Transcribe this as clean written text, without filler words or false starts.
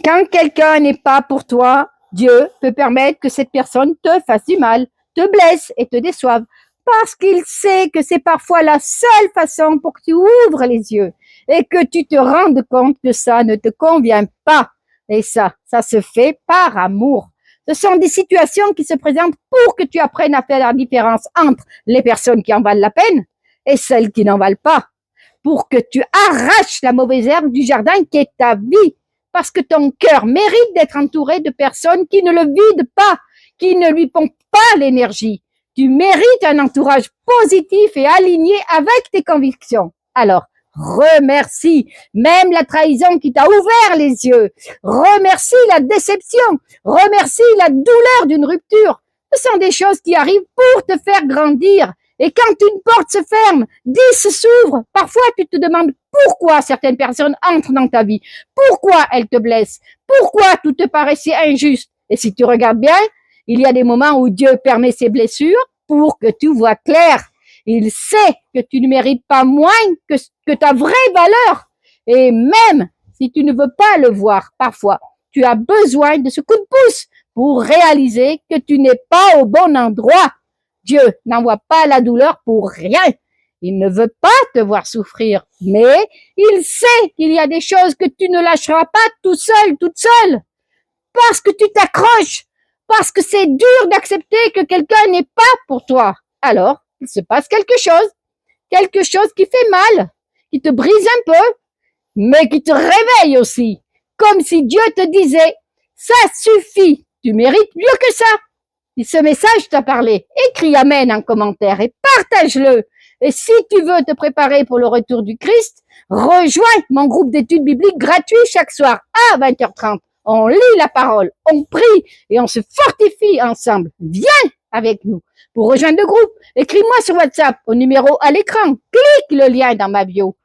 Quand quelqu'un n'est pas pour toi, Dieu peut permettre que cette personne te fasse du mal, te blesse et te déçoive. Parce qu'il sait que c'est parfois la seule façon pour que tu ouvres les yeux et que tu te rendes compte que ça ne te convient pas. Et ça se fait par amour. Ce sont des situations qui se présentent pour que tu apprennes à faire la différence entre les personnes qui en valent la peine et celles qui n'en valent pas. Pour que tu arraches la mauvaise herbe du jardin qui est ta vie. Parce que ton cœur mérite d'être entouré de personnes qui ne le vident pas, qui ne lui pompent pas l'énergie. Tu mérites un entourage positif et aligné avec tes convictions. Alors, remercie même la trahison qui t'a ouvert les yeux. Remercie la déception. Remercie la douleur d'une rupture. Ce sont des choses qui arrivent pour te faire grandir. Et quand une porte se ferme, 10 s'ouvrent. Parfois, tu te demandes pourquoi certaines personnes entrent dans ta vie. Pourquoi elles te blessent. Pourquoi tout te paraissait injuste. Et si tu regardes bien, il y a des moments où Dieu permet ces blessures pour que tu vois clair. Il sait que tu ne mérites pas moins que ta vraie valeur. Et même si tu ne veux pas le voir, parfois, tu as besoin de ce coup de pouce pour réaliser que tu n'es pas au bon endroit. Dieu n'envoie pas la douleur pour rien. Il ne veut pas te voir souffrir, mais il sait qu'il y a des choses que tu ne lâcheras pas tout seul, toute seule, parce que tu t'accroches, parce que c'est dur d'accepter que quelqu'un n'est pas pour toi. Alors, il se passe quelque chose qui fait mal, qui te brise un peu, mais qui te réveille aussi, comme si Dieu te disait, ça suffit, tu mérites mieux que ça. Si ce message t'a parlé, écris Amen en commentaire et partage-le. Et si tu veux te préparer pour le retour du Christ, rejoins mon groupe d'études bibliques gratuit chaque soir à 20h30. On lit la parole, on prie et on se fortifie ensemble. Viens avec nous. Pour rejoindre le groupe, écris-moi sur WhatsApp au numéro à l'écran. Clique le lien dans ma bio.